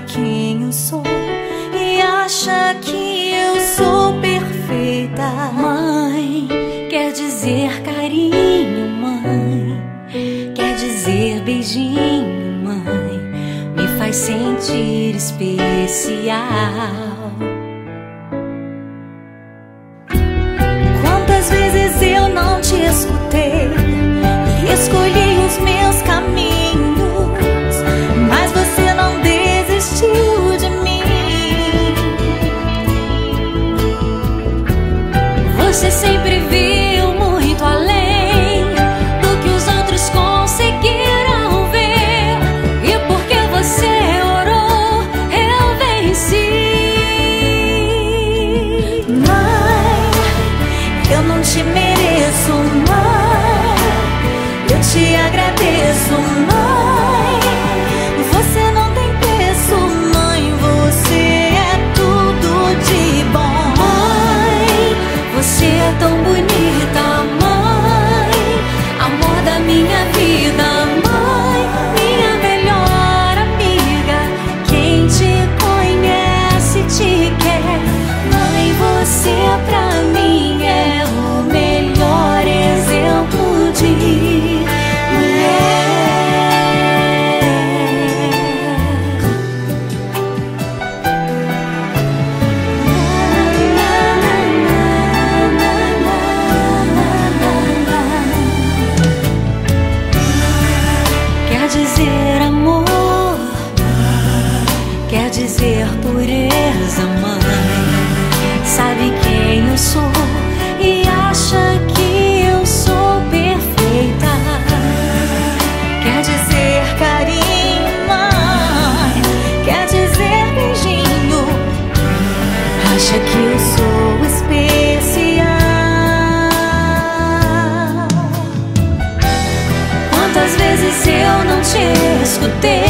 quem eu sou e acha que eu sou perfeita. Mãe, quer dizer carinho, mãe, quer dizer beijinho, mãe, me faz sentir especial. Quantas vezes eu não te escutei e escolhi os meus caminhos, mas você não desistiu de mim. Você sempre viu muito além do que os outros conseguiram ver, e porque você orou, eu venci. Mãe, eu não te mereço, mãe, eu te agradeço, mãe. Você não tem preço, mãe, você é tudo de bom. Mãe, você é tão bonita, mãe, amor da minha vida, mãe, minha melhor amiga. Quem te conhece te quer, mãe, você pra mim é o melhor exemplo de mulher. Quer dizer amor, quer dizer pureza, mãe, sabe quem eu sou e acha que eu sou perfeita. Quer dizer carinho, mãe, quer dizer beijinho, acha que eu sou especial. Quantas vezes eu não te escutei